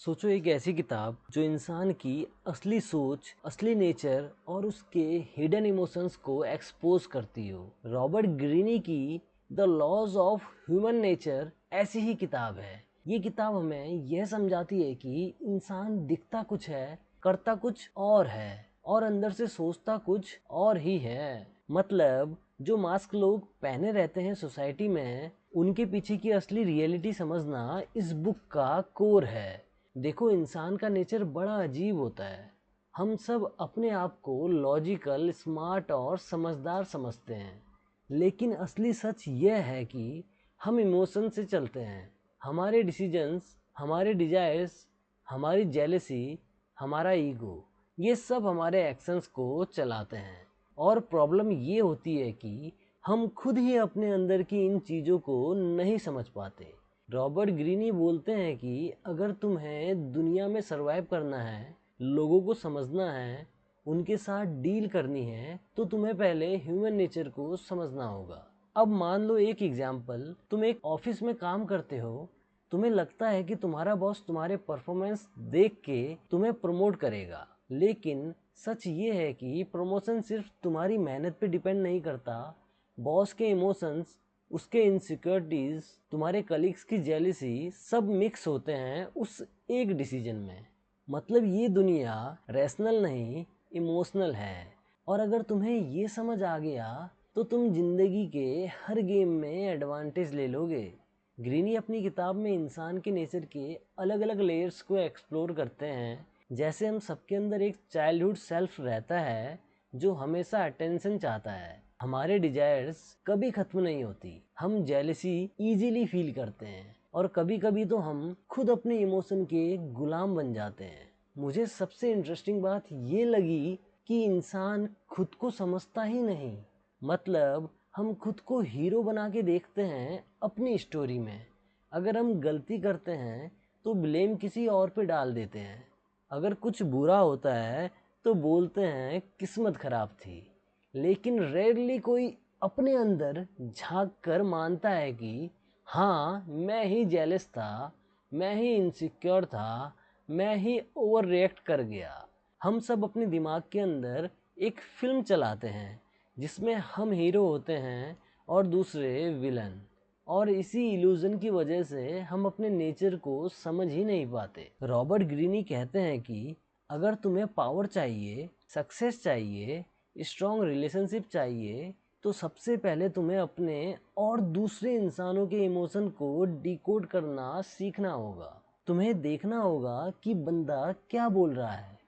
सोचो एक ऐसी किताब जो इंसान की असली सोच, असली नेचर और उसके हिडन इमोशंस को एक्सपोज करती हो। रॉबर्ट ग्रीनी की the laws of human nature ऐसी ही किताब है। ये किताब हमें यह समझाती है कि इंसान दिखता कुछ है, करता कुछ और है और अंदर से सोचता कुछ और ही है। मतलब जो मास्क लोग पहने रहते हैं सोसाइटी में, उनके पीछे की असली रियलिटी समझना इस बुक का कोर है। देखो, इंसान का नेचर बड़ा अजीब होता है। हम सब अपने आप को लॉजिकल, स्मार्ट और समझदार समझते हैं, लेकिन असली सच यह है कि हम इमोशन से चलते हैं। हमारे डिसीजंस, हमारे डिजायर्स, हमारी जेलसी, हमारा ईगो, ये सब हमारे एक्शंस को चलाते हैं। और प्रॉब्लम ये होती है कि हम खुद ही अपने अंदर की इन चीज़ों को नहीं समझ पाते। रॉबर्ट ग्रीनी बोलते हैं कि अगर तुम्हें दुनिया में सरवाइव करना है, लोगों को समझना है, उनके साथ डील करनी है, तो तुम्हें पहले ह्यूमन नेचर को समझना होगा। अब मान लो एक एग्जाम्पल, तुम एक ऑफिस में काम करते हो। तुम्हें लगता है कि तुम्हारा बॉस तुम्हारे परफॉर्मेंस देख के तुम्हें प्रमोट करेगा, लेकिन सच ये है कि प्रमोशन सिर्फ तुम्हारी मेहनत पे डिपेंड नहीं करता। बॉस के इमोशंस, उसके इनसिक्योरिटीज, तुम्हारे कलीग्स की जेलिसी, सब मिक्स होते हैं उस एक डिसीजन में। मतलब ये दुनिया रैशनल नहीं, इमोशनल है। और अगर तुम्हें ये समझ आ गया तो तुम जिंदगी के हर गेम में एडवांटेज ले लोगे। ग्रीनी अपनी किताब में इंसान के नेचर के अलग अलग लेयर्स को एक्सप्लोर करते हैं। जैसे हम सबके अंदर एक चाइल्डहुड सेल्फ रहता है जो हमेशा अटेंशन चाहता है। हमारे डिजायर्स कभी खत्म नहीं होती। हम जेलसी इजीली फील करते हैं और कभी कभी तो हम खुद अपने इमोशन के गुलाम बन जाते हैं। मुझे सबसे इंटरेस्टिंग बात ये लगी कि इंसान खुद को समझता ही नहीं। मतलब हम खुद को हीरो बना के देखते हैं अपनी स्टोरी में। अगर हम गलती करते हैं तो ब्लेम किसी और पे डाल देते हैं। अगर कुछ बुरा होता है तो बोलते हैं किस्मत खराब थी। लेकिन रेयरली कोई अपने अंदर झांक कर मानता है कि हाँ, मैं ही जेलस था, मैं ही इनसिक्योर था, मैं ही ओवर रिएक्ट कर गया। हम सब अपने दिमाग के अंदर एक फिल्म चलाते हैं जिसमें हम हीरो होते हैं और दूसरे विलन। और इसी इल्यूजन की वजह से हम अपने नेचर को समझ ही नहीं पाते। रॉबर्ट ग्रीनी कहते हैं कि अगर तुम्हें पावर चाहिए, सक्सेस चाहिए, स्ट्रॉन्ग रिलेशनशिप चाहिए, तो सबसे पहले तुम्हें अपने और दूसरे इंसानों के इमोशन को डिकोड करना सीखना होगा। तुम्हें देखना होगा कि बंदा क्या बोल रहा है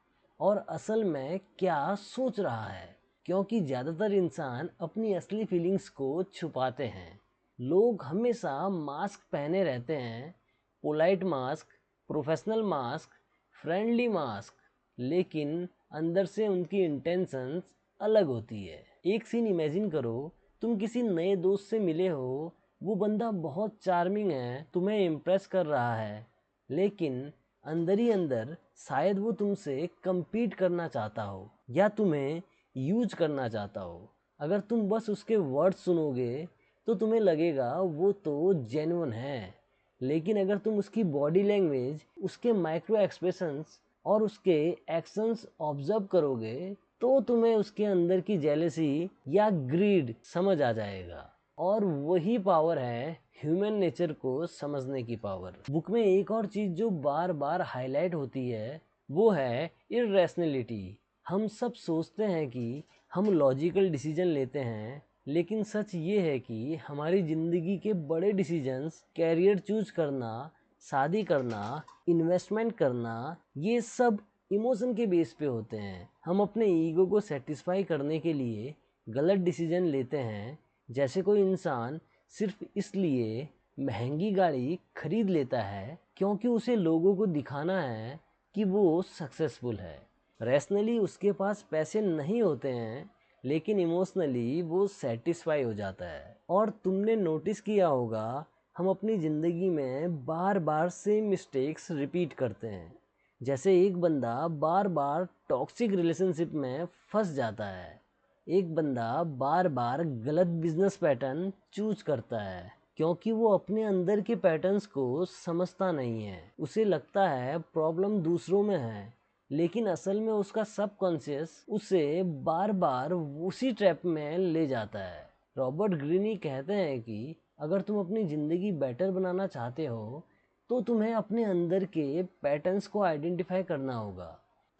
और असल में क्या सोच रहा है, क्योंकि ज़्यादातर इंसान अपनी असली फीलिंग्स को छुपाते हैं। लोग हमेशा मास्क पहने रहते हैं, polite mask, professional mask, friendly mask, लेकिन अंदर से उनकी इंटेंशंस अलग होती है। एक सीन इमेजिन करो, तुम किसी नए दोस्त से मिले हो, वो बंदा बहुत चार्मिंग है, तुम्हें इम्प्रेस कर रहा है, लेकिन अंदर ही अंदर शायद वो तुमसे compete करना चाहता हो या तुम्हें यूज करना चाहता हो। अगर तुम बस उसके वर्ड सुनोगे तो तुम्हें लगेगा वो तो जेन्युइन है, लेकिन अगर तुम उसकी बॉडी लैंग्वेज, उसके माइक्रो एक्सप्रेशंस और उसके एक्शंस ऑब्जर्व करोगे तो तुम्हें उसके अंदर की जेलेसी या ग्रीड समझ आ जाएगा। और वही पावर है ह्यूमन नेचर को समझने की पावर। बुक में एक और चीज जो बार बार हाईलाइट होती है वो है इर्रेशनलिटी। हम सब सोचते हैं कि हम लॉजिकल डिसीजन लेते हैं, लेकिन सच ये है कि हमारी ज़िंदगी के बड़े डिसीजंस, कैरियर चूज करना, शादी करना, इन्वेस्टमेंट करना, ये सब इमोशन के बेस पे होते हैं। हम अपने ईगो को सेटिस्फाई करने के लिए गलत डिसीजन लेते हैं। जैसे कोई इंसान सिर्फ इसलिए महंगी गाड़ी खरीद लेता है क्योंकि उसे लोगों को दिखाना है कि वो सक्सेसफुल है। रैशनली उसके पास पैसे नहीं होते हैं, लेकिन इमोशनली वो सेटिस्फाई हो जाता है। और तुमने नोटिस किया होगा, हम अपनी ज़िंदगी में बार बार सेम मिस्टेक्स रिपीट करते हैं। जैसे एक बंदा बार बार टॉक्सिक रिलेशनशिप में फंस जाता है, एक बंदा बार बार गलत बिजनेस पैटर्न चूज करता है, क्योंकि वो अपने अंदर के पैटर्न्स को समझता नहीं है। उसे लगता है प्रॉब्लम दूसरों में है, लेकिन असल में उसका सबकॉन्शियस उसे बार बार उसी ट्रैप में ले जाता है। रॉबर्ट ग्रीनी कहते हैं कि अगर तुम अपनी ज़िंदगी बेटर बनाना चाहते हो तो तुम्हें अपने अंदर के पैटर्न्स को आइडेंटिफाई करना होगा।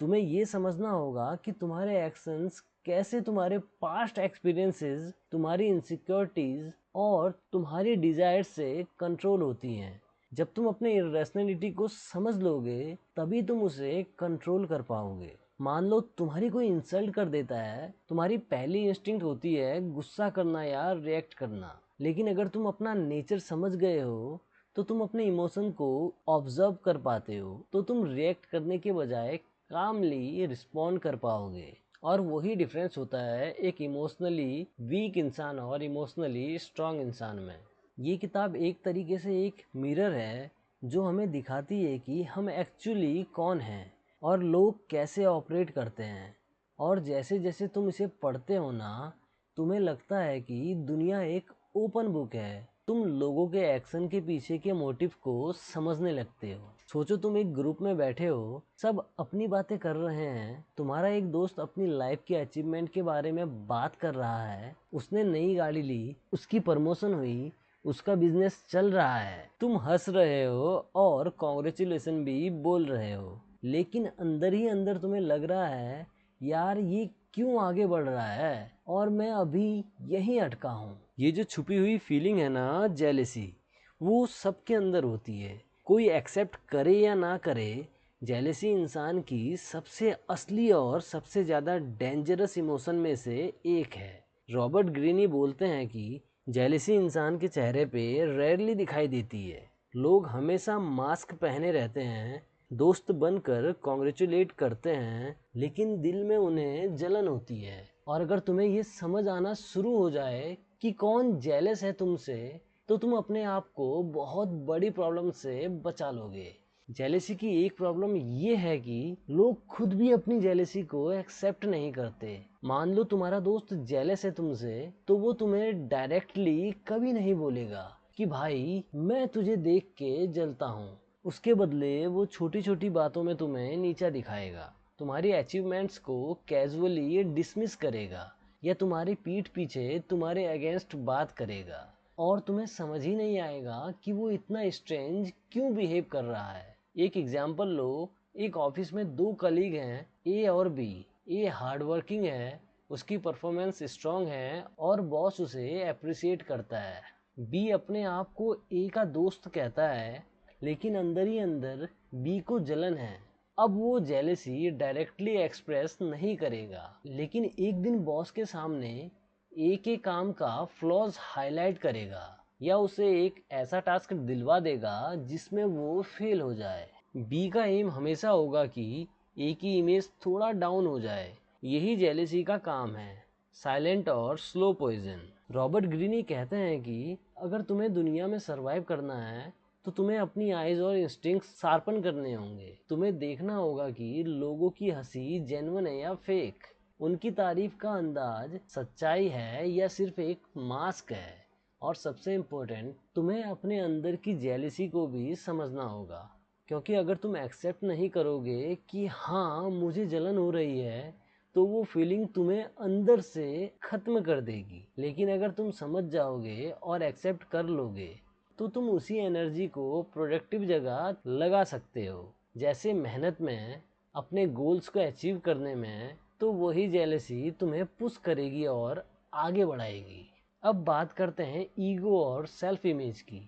तुम्हें ये समझना होगा कि तुम्हारे एक्शंस कैसे तुम्हारे पास्ट एक्सपीरियंसेस, तुम्हारी इनसिक्योरिटीज और तुम्हारी डिजायर से कंट्रोल होती हैं। जब तुम अपने इरेशनलिटी को समझ लोगे तभी तुम उसे कंट्रोल कर पाओगे। मान लो तुम्हारी कोई इंसल्ट कर देता है, तुम्हारी पहली इंस्टिंक्ट होती है गुस्सा करना या रिएक्ट करना। लेकिन अगर तुम अपना नेचर समझ गए हो तो तुम अपने इमोशन को ऑब्जर्व कर पाते हो, तो तुम रिएक्ट करने के बजाय कामली रिस्पॉन्ड कर पाओगे। और वही डिफरेंस होता है एक इमोशनली वीक इंसान और इमोशनली स्ट्रांग इंसान में। ये किताब एक तरीके से एक मिरर है जो हमें दिखाती है कि हम एक्चुअली कौन हैं और लोग कैसे ऑपरेट करते हैं। और जैसे जैसे तुम इसे पढ़ते हो ना, तुम्हें लगता है कि दुनिया एक ओपन बुक है। तुम लोगों के एक्शन के पीछे के मोटिव को समझने लगते हो। सोचो तुम एक ग्रुप में बैठे हो, सब अपनी बातें कर रहे हैं, तुम्हारा एक दोस्त अपनी लाइफ के अचीवमेंट के बारे में बात कर रहा है, उसने नई गाड़ी ली, उसकी प्रमोशन हुई, उसका बिजनेस चल रहा है। तुम हंस रहे हो और कॉन्ग्रेचुलेशन भी बोल रहे हो, लेकिन अंदर ही अंदर तुम्हें लग रहा है यार ये क्यों आगे बढ़ रहा है और मैं अभी यहीं अटका हूँ। ये जो छुपी हुई फीलिंग है ना, जेलेसी, वो सबके अंदर होती है, कोई एक्सेप्ट करे या ना करे। जेलेसी इंसान की सबसे असली और सबसे ज़्यादा डेंजरस इमोशन में से एक है। रॉबर्ट ग्रीनी बोलते हैं कि जेलेसी इंसान के चेहरे पे रेयरली दिखाई देती है। लोग हमेशा मास्क पहने रहते हैं, दोस्त बनकर कॉन्ग्रेचुलेट करते हैं, लेकिन दिल में उन्हें जलन होती है। और अगर तुम्हें ये समझ आना शुरू हो जाए कि कौन जेलस है तुमसे, तो तुम अपने आप को बहुत बड़ी प्रॉब्लम से बचा लोगे। जेलेसी की एक प्रॉब्लम ये है कि लोग खुद भी अपनी जेलेसी को एक्सेप्ट नहीं करते। मान लो तुम्हारा दोस्त जेलस है तुमसे, तो वो तुम्हें डायरेक्टली कभी नहीं बोलेगा कि भाई मैं तुझे देख के जलता हूँ। उसके बदले वो छोटी छोटी बातों में तुम्हें नीचा दिखाएगा, तुम्हारी अचीवमेंट्स को कैजुअली डिसमिस करेगा या तुम्हारी पीठ पीछे तुम्हारे अगेंस्ट बात करेगा। और तुम्हें समझ ही नहीं आएगा कि वो इतना स्ट्रेंज क्यों बिहेव कर रहा है। एक एग्जाम्पल लो, एक ऑफिस में दो कलीग हैं, ए और बी। ए हार्ड वर्किंग है, उसकी परफॉर्मेंस स्ट्रांग है और बॉस उसे अप्रिसिएट करता है। बी अपने आप को ए का दोस्त कहता है, लेकिन अंदर ही अंदर बी को जलन है। अब वो जेलेसी डायरेक्टली एक्सप्रेस नहीं करेगा, लेकिन एक दिन बॉस के सामने ए के काम का फ्लॉज हाईलाइट करेगा या उसे एक ऐसा टास्क दिलवा देगा जिसमें वो फेल हो जाए। बी का एम हमेशा होगा कि ए की इमेज थोड़ा डाउन हो जाए। यही जेलेसी का काम है, साइलेंट और स्लो पॉइजन। रॉबर्ट ग्रीनी कहते हैं कि अगर तुम्हें दुनिया में सरवाइव करना है तो तुम्हें अपनी आइज और इंस्टिंक्ट शार्पन करने होंगे। तुम्हें देखना होगा कि लोगों की हंसी जेन्युइन है या फेक, उनकी तारीफ का अंदाज सच्चाई है या सिर्फ एक मास्क है। और सबसे इम्पोर्टेंट, तुम्हें अपने अंदर की जेलिसी को भी समझना होगा, क्योंकि अगर तुम एक्सेप्ट नहीं करोगे कि हाँ मुझे जलन हो रही है, तो वो फीलिंग तुम्हें अंदर से खत्म कर देगी। लेकिन अगर तुम समझ जाओगे और एक्सेप्ट कर लोगे तो तुम उसी एनर्जी को प्रोडक्टिव जगह लगा सकते हो, जैसे मेहनत में, अपने गोल्स को अचीव करने में। तो वही जेलेसी तुम्हें पुश करेगी और आगे बढ़ाएगी। अब बात करते हैं ईगो और सेल्फ इमेज की।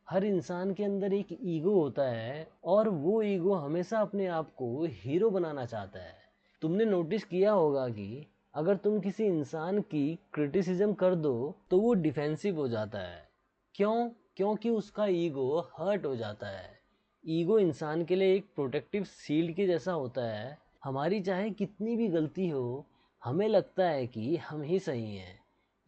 हर इंसान के अंदर एक ईगो होता है और वो ईगो हमेशा अपने आप को हीरो बनाना चाहता है। तुमने नोटिस किया होगा कि अगर तुम किसी इंसान की क्रिटिसिज्म कर दो तो वो डिफेंसिव हो जाता है। क्यों? क्योंकि उसका ईगो हर्ट हो जाता है। ईगो इंसान के लिए एक प्रोटेक्टिव शील्ड के जैसा होता है। हमारी चाहे कितनी भी गलती हो, हमें लगता है कि हम ही सही हैं।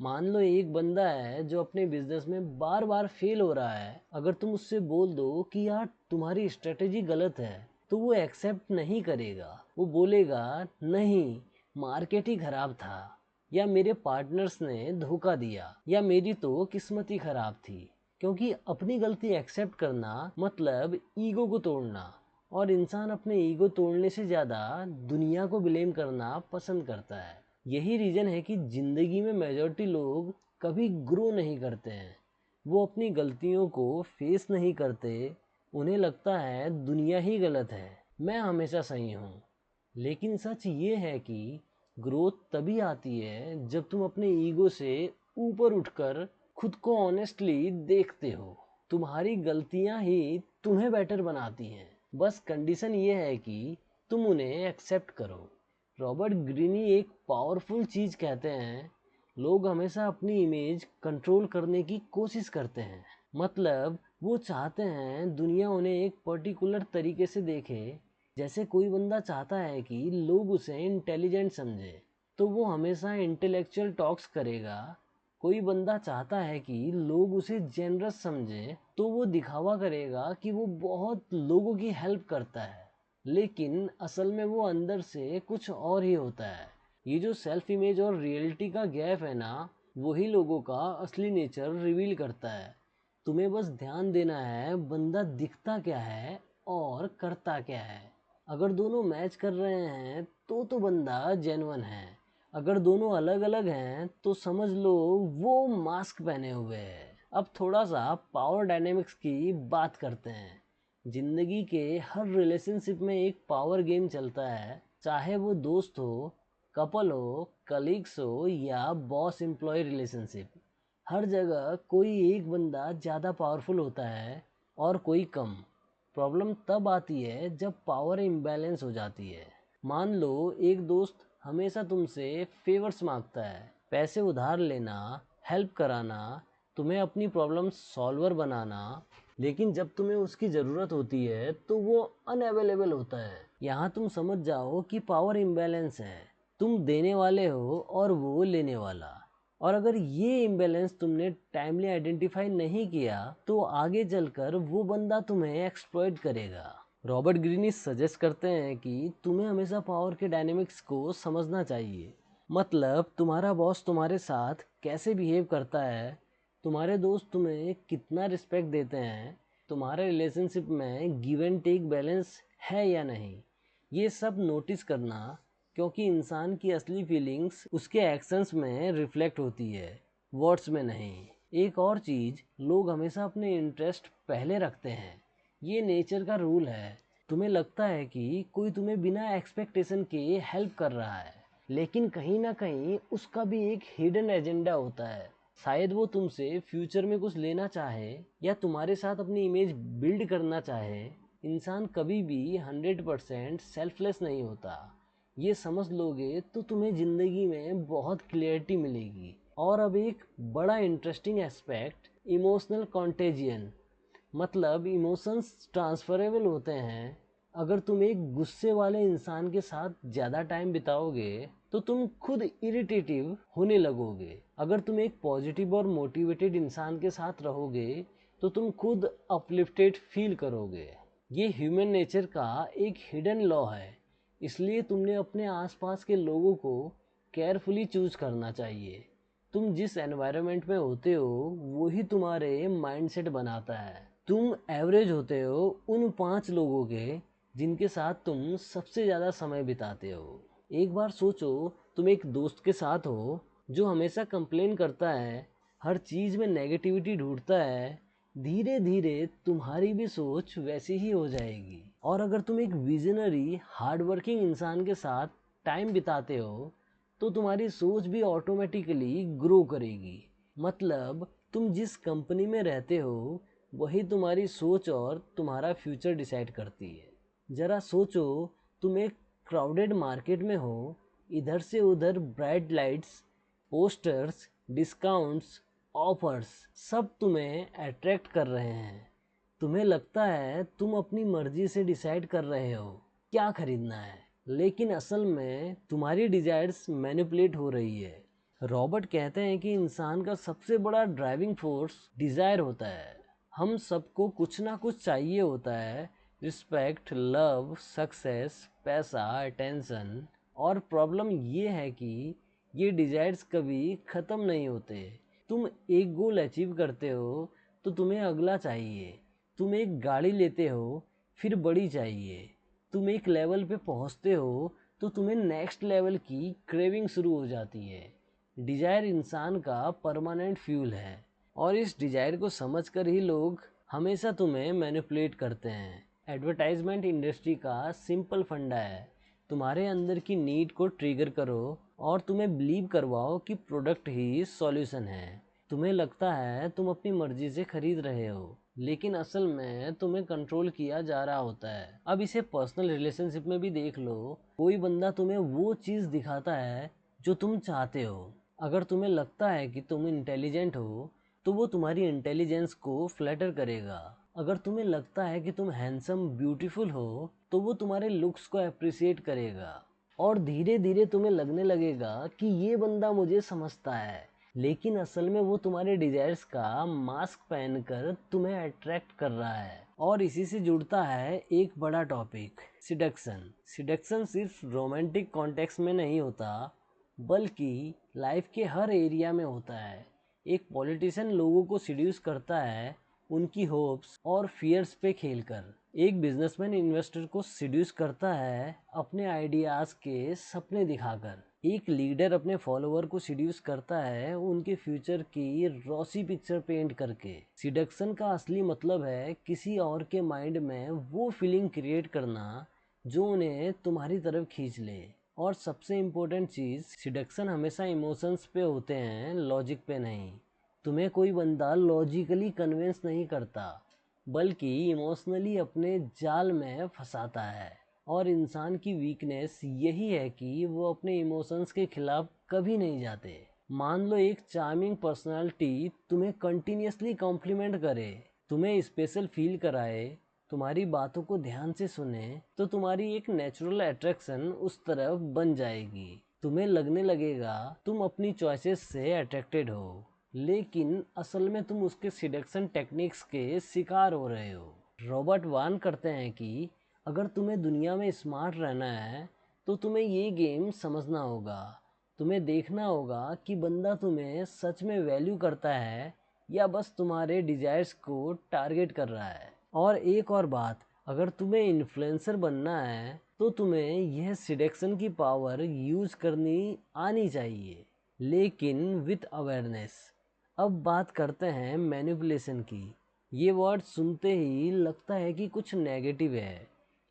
मान लो एक बंदा है जो अपने बिजनेस में बार बार फेल हो रहा है। अगर तुम उससे बोल दो कि यार तुम्हारी स्ट्रेटेजी गलत है, तो वो एक्सेप्ट नहीं करेगा। वो बोलेगा नहीं, मार्केट ही खराब था, या मेरे पार्टनर्स ने धोखा दिया, या मेरी तो किस्मत ही खराब थी। क्योंकि अपनी गलती एक्सेप्ट करना मतलब ईगो को तोड़ना, और इंसान अपने ईगो तोड़ने से ज़्यादा दुनिया को ब्लेम करना पसंद करता है। यही रीज़न है कि ज़िंदगी में मेजॉरिटी लोग कभी ग्रो नहीं करते हैं। वो अपनी गलतियों को फेस नहीं करते। उन्हें लगता है दुनिया ही गलत है, मैं हमेशा सही हूँ। लेकिन सच ये है कि ग्रोथ तभी आती है जब तुम अपने ईगो से ऊपर उठकर खुद को ऑनेस्टली देखते हो। तुम्हारी गलतियां ही तुम्हें बेटर बनाती हैं, बस कंडीशन ये है कि तुम उन्हें एक्सेप्ट करो। रॉबर्ट ग्रीनी एक पावरफुल चीज़ कहते हैं, लोग हमेशा अपनी इमेज कंट्रोल करने की कोशिश करते हैं। मतलब वो चाहते हैं दुनिया उन्हें एक पर्टिकुलर तरीके से देखे। जैसे कोई बंदा चाहता है कि लोग उसे इंटेलिजेंट समझे, तो वो हमेशा इंटेलेक्चुअल टॉक्स करेगा। कोई बंदा चाहता है कि लोग उसे जेनरस समझे, तो वो दिखावा करेगा कि वो बहुत लोगों की हेल्प करता है। लेकिन असल में वो अंदर से कुछ और ही होता है। ये जो सेल्फ इमेज और रियलिटी का गैप है ना, वही लोगों का असली नेचर रिवील करता है। तुम्हें बस ध्यान देना है बंदा दिखता क्या है और करता क्या है। अगर दोनों मैच कर रहे हैं तो बंदा जेन्युइन है। अगर दोनों अलग अलग हैं तो समझ लो वो मास्क पहने हुए है। अब थोड़ा सा पावर डायनेमिक्स की बात करते हैं। जिंदगी के हर रिलेशनशिप में एक पावर गेम चलता है, चाहे वो दोस्त हो, कपल हो, कलीग्स हो या बॉस एम्प्लॉय रिलेशनशिप। हर जगह कोई एक बंदा ज़्यादा पावरफुल होता है और कोई कम। प्रॉब्लम तब आती है जब पावर इम्बैलेंस हो जाती है। मान लो एक दोस्त हमेशा तुमसे फेवर्स मांगता है, पैसे उधार लेना, हेल्प कराना, तुम्हें अपनी प्रॉब्लम सॉल्वर बनाना, लेकिन जब तुम्हें उसकी ज़रूरत होती है तो वो अनअवेलेबल होता है। यहाँ तुम समझ जाओ कि पावर इम्बैलेंस है। तुम देने वाले हो और वो लेने वाला। और अगर ये इम्बैलेंस तुमने टाइमली आइडेंटिफाई नहीं किया तो आगे चलकर वो बंदा तुम्हें एक्सप्लॉइट करेगा। रॉबर्ट ग्रीनी सजेस्ट करते हैं कि तुम्हें हमेशा पावर के डायनेमिक्स को समझना चाहिए। मतलब तुम्हारा बॉस तुम्हारे साथ कैसे बिहेव करता है, तुम्हारे दोस्त तुम्हें कितना रिस्पेक्ट देते हैं, तुम्हारे रिलेशनशिप में गिव एंड टेक बैलेंस है या नहीं, ये सब नोटिस करना। क्योंकि इंसान की असली फीलिंग्स उसके एक्शंस में रिफ्लेक्ट होती है, वर्ड्स में नहीं। एक और चीज़, लोग हमेशा अपने इंटरेस्ट पहले रखते हैं। ये नेचर का रूल है। तुम्हें लगता है कि कोई तुम्हें बिना एक्सपेक्टेशन के हेल्प कर रहा है, लेकिन कहीं ना कहीं उसका भी एक हिडन एजेंडा होता है। शायद वो तुमसे फ्यूचर में कुछ लेना चाहे या तुम्हारे साथ अपनी इमेज बिल्ड करना चाहे। इंसान कभी भी 100% सेल्फलेस नहीं होता। ये समझ लोगे तो तुम्हें ज़िंदगी में बहुत क्लियरिटी मिलेगी। और अब एक बड़ा इंटरेस्टिंग एस्पेक्ट, इमोशनल कॉन्टेजियन। मतलब इमोशंस ट्रांसफरेबल होते हैं। अगर तुम एक गुस्से वाले इंसान के साथ ज़्यादा टाइम बिताओगे तो तुम खुद इरिटेटिव होने लगोगे। अगर तुम एक पॉजिटिव और मोटिवेटेड इंसान के साथ रहोगे तो तुम खुद अपलिफ्टेड फील करोगे। ये ह्यूमन नेचर का एक हिडन लॉ है। इसलिए तुमने अपने आसपास के लोगों को केयरफुली चूज करना चाहिए। तुम जिस एनवायरनमेंट में होते हो वही तुम्हारे माइंडसेट बनाता है। तुम एवरेज होते हो उन 5 लोगों के जिनके साथ तुम सबसे ज़्यादा समय बिताते हो। एक बार सोचो, तुम एक दोस्त के साथ हो जो हमेशा कंप्लेन करता है, हर चीज़ में नेगेटिविटी ढूंढता है। धीरे धीरे तुम्हारी भी सोच वैसी ही हो जाएगी। और अगर तुम एक विजनरी हार्डवर्किंग इंसान के साथ टाइम बिताते हो तो तुम्हारी सोच भी ऑटोमेटिकली ग्रो करेगी। मतलब तुम जिस कंपनी में रहते हो वही तुम्हारी सोच और तुम्हारा फ्यूचर डिसाइड करती है। ज़रा सोचो, तुम एक क्राउडेड मार्केट में हो, इधर से उधर bright lights, posters, discounts, offers सब तुम्हें अट्रैक्ट कर रहे हैं। तुम्हें लगता है तुम अपनी मर्जी से डिसाइड कर रहे हो क्या खरीदना है, लेकिन असल में तुम्हारी डिजायर्स मैनिपुलेट हो रही है। रॉबर्ट कहते हैं कि इंसान का सबसे बड़ा ड्राइविंग फोर्स डिजायर होता है। हम सबको कुछ ना कुछ चाहिए होता है, रिस्पेक्ट, लव, सक्सेस, पैसा, अटेंशन। और प्रॉब्लम ये है कि ये डिजायर्स कभी ख़त्म नहीं होते। तुम एक गोल अचीव करते हो, तो तुम्हें अगला चाहिए। तुम एक गाड़ी लेते हो, फिर बड़ी चाहिए। तुम एक लेवल पे पहुंचते हो तो तुम्हें नेक्स्ट लेवल की क्रेविंग शुरू हो जाती है। डिजायर इंसान का परमानेंट फ्यूल है, और इस डिजायर को समझकर ही लोग हमेशा तुम्हें मैनिपुलेट करते हैं। एडवर्टाइजमेंट इंडस्ट्री का सिंपल फंडा है, तुम्हारे अंदर की नीड को ट्रिगर करो और तुम्हें बिलीव करवाओ कि प्रोडक्ट ही सॉल्यूशन है। तुम्हें लगता है तुम अपनी मर्जी से खरीद रहे हो, लेकिन असल में तुम्हें कंट्रोल किया जा रहा होता है। अब इसे पर्सनल रिलेशनशिप में भी देख लो। कोई बंदा तुम्हें वो चीज़ दिखाता है जो तुम चाहते हो। अगर तुम्हें लगता है कि तुम इंटेलिजेंट हो, तो वो तुम्हारी इंटेलिजेंस को फ्लैटर करेगा। अगर तुम्हें लगता है कि तुम हैंडसम ब्यूटीफुल हो, तो वो तुम्हारे लुक्स को अप्रिसिएट करेगा। और धीरे धीरे तुम्हें लगने लगेगा कि ये बंदा मुझे समझता है, लेकिन असल में वो तुम्हारे डिजायर्स का मास्क पहनकर तुम्हें अट्रैक्ट कर रहा है। और इसी से जुड़ता है एक बड़ा टॉपिक, सिडक्शन। सिडक्शन सिर्फ रोमांटिक कॉन्टेक्स्ट में नहीं होता, बल्कि लाइफ के हर एरिया में होता है। एक पॉलिटिशियन लोगों को सिड्यूस करता है उनकी होप्स और फियर्स पे खेलकर। एक बिजनेसमैन इन्वेस्टर को सिड्यूस करता है अपने आइडियाज के सपने दिखाकर। एक लीडर अपने फॉलोअर को सिड्यूस करता है उनके फ्यूचर की रोसी पिक्चर पेंट करके। सिडक्शन का असली मतलब है किसी और के माइंड में वो फीलिंग क्रिएट करना जो उन्हें तुम्हारी तरफ खींच ले। और सबसे इम्पोर्टेंट चीज़, सिडक्शन हमेशा इमोशंस पे होते हैं, लॉजिक पे नहीं। तुम्हें कोई बंदा लॉजिकली कन्विंस नहीं करता, बल्कि इमोशनली अपने जाल में फंसाता है। और इंसान की वीकनेस यही है कि वो अपने इमोशंस के खिलाफ कभी नहीं जाते। मान लो एक चार्मिंग पर्सनालिटी तुम्हें कंटिन्यूसली कॉम्प्लीमेंट करे, तुम्हें स्पेशल फील कराए, तुम्हारी बातों को ध्यान से सुने, तो तुम्हारी एक नेचुरल अट्रैक्शन उस तरफ बन जाएगी। तुम्हें लगने लगेगा तुम अपनी चॉइसेस से अट्रैक्टेड हो, लेकिन असल में तुम उसके सिडक्शन टेक्निक्स के शिकार हो रहे हो। रॉबर्ट वार्न करते हैं कि अगर तुम्हें दुनिया में स्मार्ट रहना है, तो तुम्हें ये गेम समझना होगा। तुम्हें देखना होगा कि बंदा तुम्हें सच में वैल्यू करता है या बस तुम्हारे डिजायर्स को टारगेट कर रहा है। और एक और बात, अगर तुम्हें इन्फ्लुएंसर बनना है, तो तुम्हें यह सिडक्शन की पावर यूज करनी आनी चाहिए, लेकिन विथ अवेयरनेस। अब बात करते हैं मैनिपुलेशन की। ये वर्ड सुनते ही लगता है कि कुछ नेगेटिव है,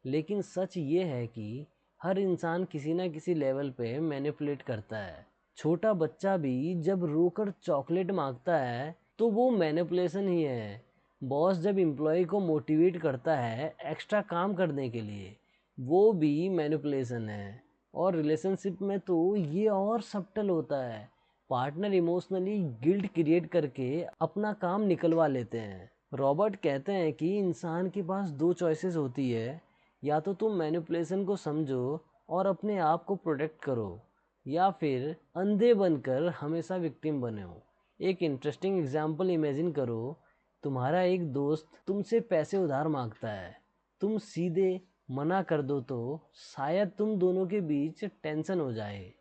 लेकिन सच ये है कि हर इंसान किसी ना किसी लेवल पे मैनिपुलेट करता है। छोटा बच्चा भी जब रोकर चॉकलेट मांगता है, तो वो मैनिपुलेशन ही है। बॉस जब एम्प्लॉय को मोटिवेट करता है एक्स्ट्रा काम करने के लिए, वो भी मैनिपुलेशन है। और रिलेशनशिप में तो ये और सब्टल होता है। पार्टनर इमोशनली गिल्ट क्रिएट करके अपना काम निकलवा लेते हैं। रॉबर्ट कहते हैं कि इंसान के पास दो चॉइसेस होती है, या तो तुम मैनिपुलेशन को समझो और अपने आप को प्रोटेक्ट करो, या फिर अंधे बनकर हमेशा विक्टिम बनो। एक इंटरेस्टिंग एग्जाम्पल इमेजिन करो, तुम्हारा एक दोस्त तुमसे पैसे उधार मांगता है। तुम सीधे मना कर दो तो शायद तुम दोनों के बीच टेंशन हो जाए,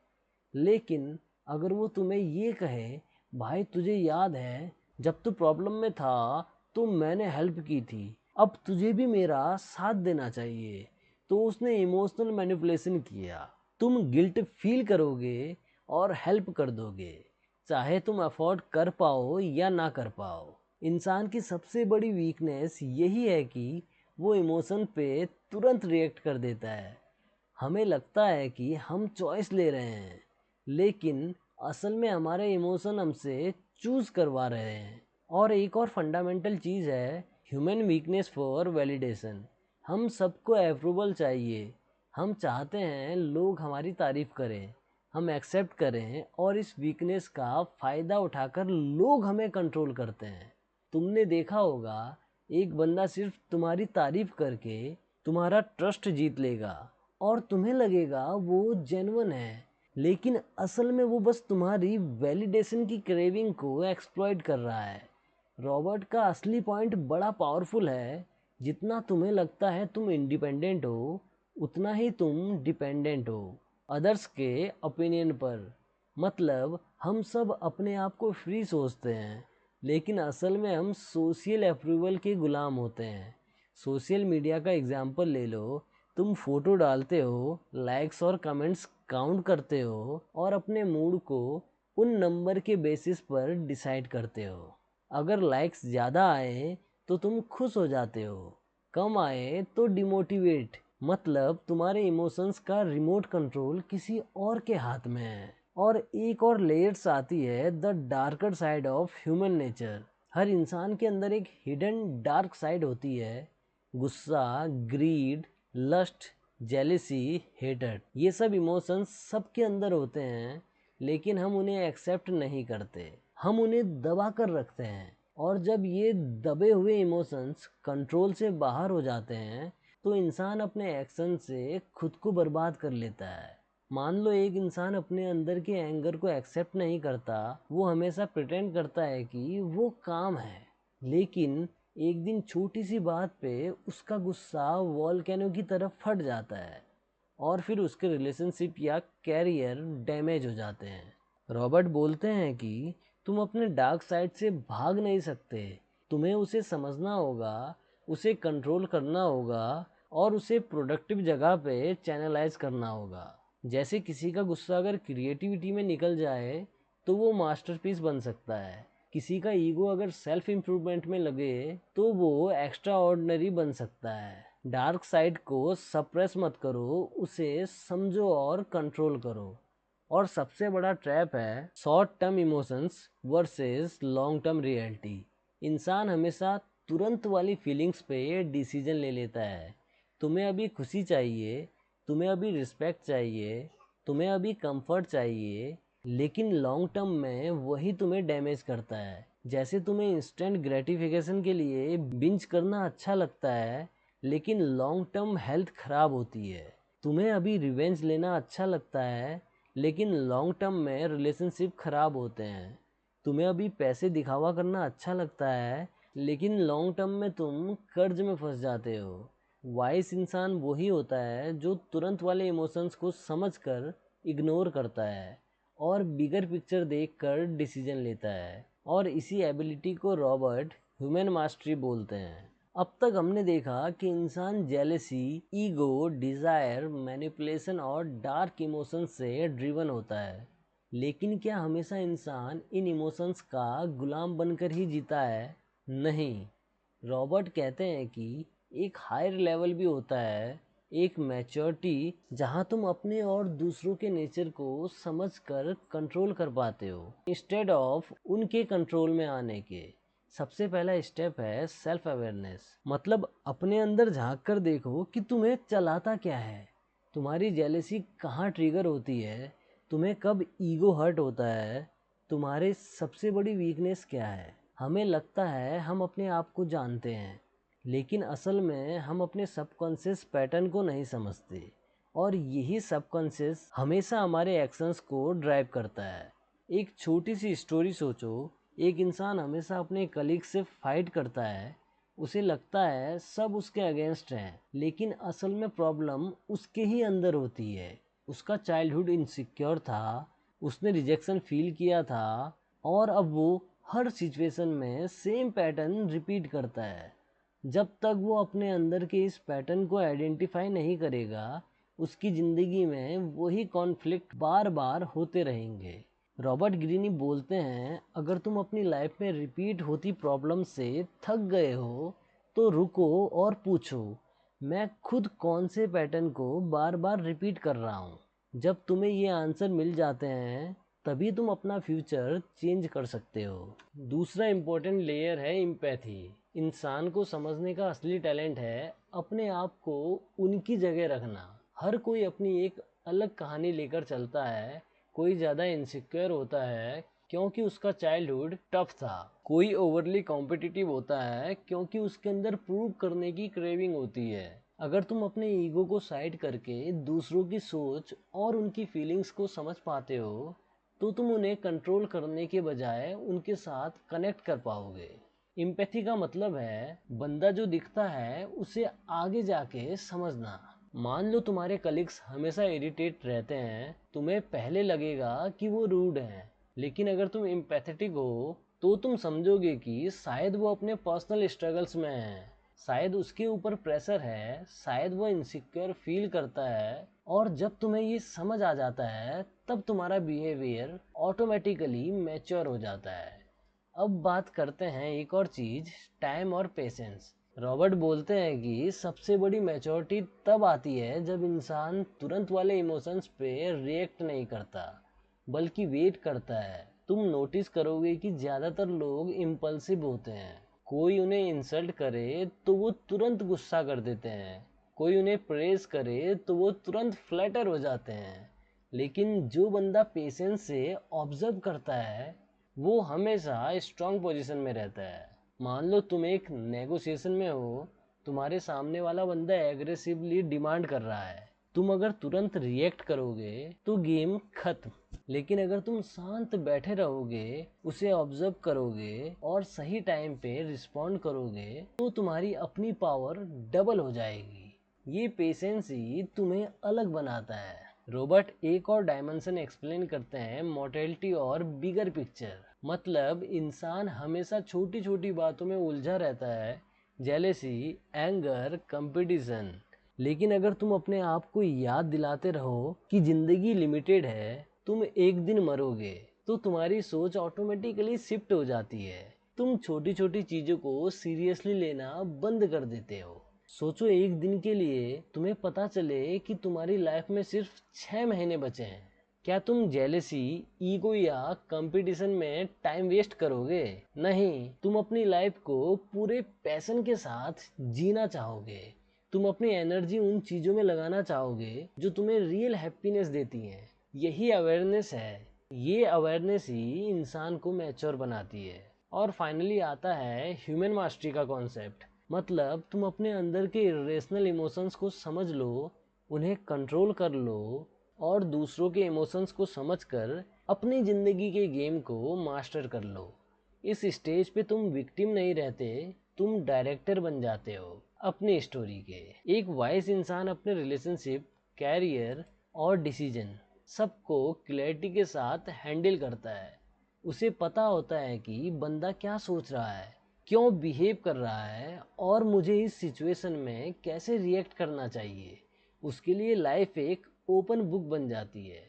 लेकिन अगर वो तुम्हें ये कहे, भाई तुझे याद है जब तू प्रॉब्लम में था तो मैंने हेल्प की थी, अब तुझे भी मेरा साथ देना चाहिए, तो उसने इमोशनल मैनिपुलेशन किया। तुम गिल्ट फील करोगे और हेल्प कर दोगे, चाहे तुम अफोर्ड कर पाओ या ना कर पाओ। इंसान की सबसे बड़ी वीकनेस यही है कि वो इमोशन पे तुरंत रिएक्ट कर देता है। हमें लगता है कि हम चॉइस ले रहे हैं, लेकिन असल में हमारे इमोशन हमसे चूज करवा रहे हैं। और एक और फंडामेंटल चीज़ है ह्यूमन वीकनेस फॉर वैलिडेशन। हम सबको अप्रूवल चाहिए। हम चाहते हैं लोग हमारी तारीफ करें, हम एक्सेप्ट करें, और इस वीकनेस का फ़ायदा उठाकर लोग हमें कंट्रोल करते हैं। तुमने देखा होगा, एक बंदा सिर्फ तुम्हारी तारीफ करके तुम्हारा ट्रस्ट जीत लेगा और तुम्हें लगेगा वो जेन्युइन है, लेकिन असल में वो बस तुम्हारी वैलिडेशन की क्रेविंग को एक्सप्लॉइट कर रहा है। रॉबर्ट का असली पॉइंट बड़ा पावरफुल है। जितना तुम्हें लगता है तुम इंडिपेंडेंट हो, उतना ही तुम डिपेंडेंट हो अदर्स के ओपिनियन पर। मतलब हम सब अपने आप को फ्री सोचते हैं, लेकिन असल में हम सोशल अप्रूवल के गुलाम होते हैं। सोशल मीडिया का एग्जाम्पल ले लो। तुम फोटो डालते हो, लाइक्स और कमेंट्स काउंट करते हो और अपने मूड को उन नंबर के बेसिस पर डिसाइड करते हो। अगर लाइक्स ज़्यादा आए तो तुम खुश हो जाते हो, कम आए तो डिमोटिवेट। मतलब तुम्हारे इमोशंस का रिमोट कंट्रोल किसी और के हाथ में है। और एक और लेयर्स आती है, the darker side of human nature. हर इंसान के अंदर एक हिडन डार्क साइड होती है। गुस्सा, ग्रीड, लस्ट, जेलिसी, हेटेड, ये सब इमोशंस सबके अंदर होते हैं, लेकिन हम उन्हें एक्सेप्ट नहीं करते। हम उन्हें दबा कर रखते हैं। और जब ये दबे हुए इमोशंस कंट्रोल से बाहर हो जाते हैं तो इंसान अपने एक्शन से खुद को बर्बाद कर लेता है। मान लो एक इंसान अपने अंदर के एंगर को एक्सेप्ट नहीं करता। वो हमेशा प्रिटेंड करता है कि वो काम है, लेकिन एक दिन छोटी सी बात पे उसका गुस्सा वॉल्केनो की तरफ फट जाता है और फिर उसके रिलेशनशिप या कैरियर डैमेज हो जाते हैं। रॉबर्ट बोलते हैं कि तुम अपने डार्क साइड से भाग नहीं सकते। तुम्हें उसे समझना होगा, उसे कंट्रोल करना होगा और उसे प्रोडक्टिव जगह पे चैनलाइज करना होगा। जैसे किसी का गुस्सा अगर क्रिएटिविटी में निकल जाए तो वो मास्टरपीस बन सकता है। किसी का ईगो अगर सेल्फ इम्प्रूवमेंट में लगे तो वो एक्स्ट्रा ऑर्डिनरी बन सकता है। डार्क साइड को सप्रेस मत करो, उसे समझो और कंट्रोल करो। और सबसे बड़ा ट्रैप है short term emotions versus long term reality. इंसान हमेशा तुरंत वाली फीलिंग्स पे डिसीजन ले लेता है। तुम्हें अभी खुशी चाहिए, तुम्हें अभी रिस्पेक्ट चाहिए, तुम्हें अभी कंफर्ट चाहिए, लेकिन लॉन्ग टर्म में वही तुम्हें डैमेज करता है। जैसे तुम्हें इंस्टेंट ग्रेटिफिकेशन के लिए बिंज करना अच्छा लगता है, लेकिन लॉन्ग टर्म हेल्थ खराब होती है। तुम्हें अभी रिवेंज लेना अच्छा लगता है, लेकिन लॉन्ग टर्म में रिलेशनशिप खराब होते हैं। तुम्हें अभी पैसे दिखावा करना अच्छा लगता है, लेकिन लॉन्ग टर्म में तुम कर्ज में फंस जाते हो। वाइस इंसान वही होता है जो तुरंत वाले इमोशंस को समझकर इग्नोर करता है और बिगर पिक्चर देखकर डिसीजन लेता है। और इसी एबिलिटी को रॉबर्ट ह्यूमन मास्टरी बोलते हैं। अब तक हमने देखा कि इंसान जेलेसी, ईगो, डिजायर, मैनिपुलेशन और डार्क इमोशंस से ड्रिवन होता है। लेकिन क्या हमेशा इंसान इन इमोशंस का गुलाम बनकर ही जीता है? नहीं। रॉबर्ट कहते हैं कि एक हायर लेवल भी होता है, एक मैच्योरिटी, जहां तुम अपने और दूसरों के नेचर को समझकर कंट्रोल कर पाते हो इंस्टेड ऑफ उनके कंट्रोल में आने के। सबसे पहला स्टेप है सेल्फ अवेयरनेस। मतलब अपने अंदर झांक कर देखो कि तुम्हें चलाता क्या है। तुम्हारी जेलेसी कहाँ ट्रिगर होती है, तुम्हें कब ईगो हर्ट होता है, तुम्हारे सबसे बड़ी वीकनेस क्या है। हमें लगता है हम अपने आप को जानते हैं, लेकिन असल में हम अपने सबकॉन्शियस पैटर्न को नहीं समझते और यही सबकॉन्शियस हमेशा हमारे एक्शंस को ड्राइव करता है। एक छोटी सी स्टोरी सोचो। एक इंसान हमेशा अपने कलीग से फाइट करता है। उसे लगता है सब उसके अगेंस्ट हैं, लेकिन असल में प्रॉब्लम उसके ही अंदर होती है। उसका चाइल्डहुड इनसिक्योर था, उसने रिजेक्शन फील किया था और अब वो हर सिचुएशन में सेम पैटर्न रिपीट करता है। जब तक वो अपने अंदर के इस पैटर्न को आइडेंटिफाई नहीं करेगा, उसकी ज़िंदगी में वही कॉन्फ्लिक्ट बार बार होते रहेंगे। रॉबर्ट ग्रीनी बोलते हैं, अगर तुम अपनी लाइफ में रिपीट होती प्रॉब्लम से थक गए हो तो रुको और पूछो, मैं खुद कौन से पैटर्न को बार बार रिपीट कर रहा हूँ। जब तुम्हें ये आंसर मिल जाते हैं तभी तुम अपना फ्यूचर चेंज कर सकते हो। दूसरा इम्पोर्टेंट लेयर है एम्पैथी। इंसान को समझने का असली टैलेंट है अपने आप को उनकी जगह रखना। हर कोई अपनी एक अलग कहानी लेकर चलता है। कोई ज़्यादा इनसिक्योर होता है क्योंकि उसका चाइल्डहुड टफ था। कोई ओवरली कॉम्पिटिटिव होता है क्योंकि उसके अंदर प्रूव करने की क्रेविंग होती है। अगर तुम अपने ईगो को साइड करके दूसरों की सोच और उनकी फीलिंग्स को समझ पाते हो तो तुम उन्हें कंट्रोल करने के बजाय उनके साथ कनेक्ट कर पाओगे। इम्पैथी का मतलब है बंदा जो दिखता है उसे आगे जाके समझना। मान लो तुम्हारे कलीग्स हमेशा इरिटेट रहते हैं, तुम्हें पहले लगेगा कि वो रूड हैं, लेकिन अगर तुम एम्पैथेटिक हो तो तुम समझोगे कि शायद वो अपने पर्सनल स्ट्रगल्स में है, शायद उसके ऊपर प्रेशर है, शायद वो इनसिक्योर फील करता है। और जब तुम्हें ये समझ आ जाता है तब तुम्हारा बिहेवियर ऑटोमेटिकली मैच्योर हो जाता है। अब बात करते हैं एक और चीज, टाइम और पेशेंस। रॉबर्ट बोलते हैं कि सबसे बड़ी मैच्योरिटी तब आती है जब इंसान तुरंत वाले इमोशंस पे रिएक्ट नहीं करता बल्कि वेट करता है। तुम नोटिस करोगे कि ज्यादातर लोग इम्पल्सिव होते हैं। कोई उन्हें इंसल्ट करे तो वो तुरंत गुस्सा कर देते हैं, कोई उन्हें प्रेज करे तो वो तुरंत फ्लैटर हो जाते हैं। लेकिन जो बंदा पेशेंस से ऑब्जर्व करता है वो हमेशा स्ट्रांग पोजीशन में रहता है। मान लो तुम एक नेगोशिएशन में हो, तुम्हारे सामने वाला बंदा एग्रेसिवली डिमांड कर रहा है। तुम अगर तुरंत रिएक्ट करोगे तो गेम खत्म। लेकिन अगर तुम शांत बैठे रहोगे, उसे ऑब्जर्व करोगे और सही टाइम पे रिस्पॉन्ड करोगे तो तुम्हारी अपनी पावर डबल हो जाएगी। ये पेशेंस ही तुम्हें अलग बनाता है। रॉबर्ट एक और डायमेंशन एक्सप्लेन करते हैं, मोर्टेलिटी और बिगर पिक्चर। मतलब इंसान हमेशा छोटी छोटी बातों में उलझा रहता है, जेलेसी, एंगर, कंपटीशन। लेकिन अगर तुम अपने आप को याद दिलाते रहो कि जिंदगी लिमिटेड है, तुम एक दिन मरोगे, तो तुम्हारी सोच ऑटोमेटिकली शिफ्ट हो जाती है। तुम छोटी छोटी चीजों को सीरियसली लेना बंद कर देते हो। सोचो एक दिन के लिए तुम्हें पता चले कि तुम्हारी लाइफ में सिर्फ 6 महीने बचे हैं, क्या तुम जेलेसी, ईगो या कंपटीशन में टाइम वेस्ट करोगे? नहीं, तुम अपनी लाइफ को पूरे पैशन के साथ जीना चाहोगे। तुम अपनी एनर्जी उन चीजों में लगाना चाहोगे जो तुम्हें रियल हैप्पीनेस देती हैं। यही अवेयरनेस है। ये अवेयरनेस ही इंसान को मैच्योर बनाती है। और फाइनली आता है ह्यूमन मास्टरी का कॉन्सेप्ट। मतलब तुम अपने अंदर के इरेशनल इमोशंस को समझ लो, उन्हें कंट्रोल कर लो और दूसरों के इमोशंस को समझकर अपनी जिंदगी के गेम को मास्टर कर लो। इस स्टेज पे तुम विक्टिम नहीं रहते, तुम डायरेक्टर बन जाते हो अपनी स्टोरी के। एक वाइज इंसान अपने रिलेशनशिप, कैरियर और डिसीजन सबको क्लैरिटी के साथ हैंडल करता है। उसे पता होता है कि बंदा क्या सोच रहा है, क्यों बिहेव कर रहा है और मुझे इस सिचुएशन में कैसे रिएक्ट करना चाहिए। उसके लिए लाइफ एक ओपन बुक बन जाती है।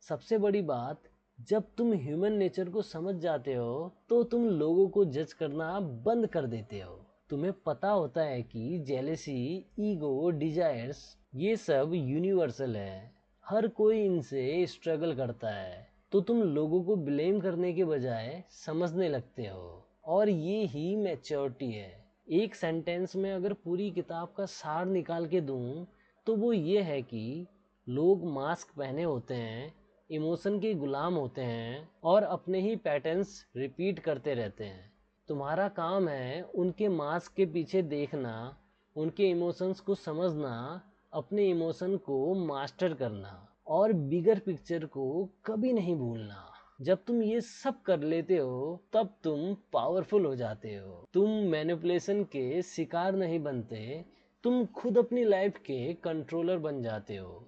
सबसे बड़ी बात, जब तुम ह्यूमन नेचर को समझ जाते हो तो तुम लोगों को जज करना बंद कर देते हो। तुम्हें पता होता है कि जेलेसी, ईगो, डिजायर्स ये सब यूनिवर्सल है, हर कोई इनसे स्ट्रगल करता है। तो तुम लोगों को ब्लेम करने के बजाय समझने लगते हो। और ये ही मैच्योरिटी है। एक सेंटेंस में अगर पूरी किताब का सार निकाल के दूं तो वो ये है कि लोग मास्क पहने होते हैं, इमोशन के गुलाम होते हैं और अपने ही पैटर्न्स रिपीट करते रहते हैं। तुम्हारा काम है उनके मास्क के पीछे देखना, उनके इमोशंस को समझना, अपने इमोशन को मास्टर करना और बिगर पिक्चर को कभी नहीं भूलना। जब तुम ये सब कर लेते हो तब तुम पावरफुल हो जाते हो। तुम मैनिपुलेशन के शिकार नहीं बनते, तुम खुद अपनी लाइफ के कंट्रोलर बन जाते हो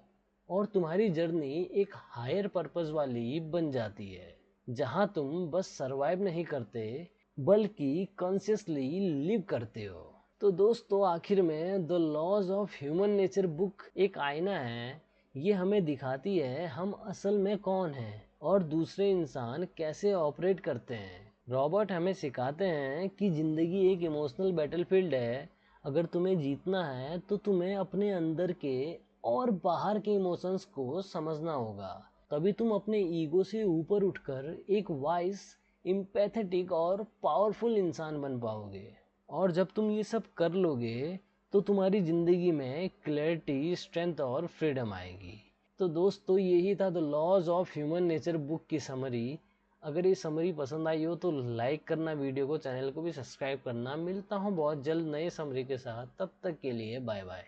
और तुम्हारी जर्नी एक हायर पर्पस वाली बन जाती है, जहां तुम बस सरवाइव नहीं करते बल्कि कॉन्शियसली लिव करते हो। तो दोस्तों, आखिर में the laws of human nature book एक आईना है। ये हमें दिखाती है हम असल में कौन हैं और दूसरे इंसान कैसे ऑपरेट करते हैं। रॉबर्ट हमें सिखाते हैं कि जिंदगी एक इमोशनल बैटलफील्ड है। अगर तुम्हें जीतना है तो तुम्हें अपने अंदर के और बाहर के इमोशंस को समझना होगा। तभी तुम अपने ईगो से ऊपर उठकर एक वाइज, एम्पैथेटिक और पावरफुल इंसान बन पाओगे। और जब तुम ये सब कर लोगे तो तुम्हारी ज़िंदगी में क्लैरिटी, स्ट्रेंथ और फ्रीडम आएगी। तो दोस्तों, यही था the laws of human nature book की समरी। अगर ये समरी पसंद आई हो तो लाइक करना वीडियो को, चैनल को भी सब्सक्राइब करना। मिलता हूँ बहुत जल्द नए समरी के साथ, तब तक के लिए बाय बाय।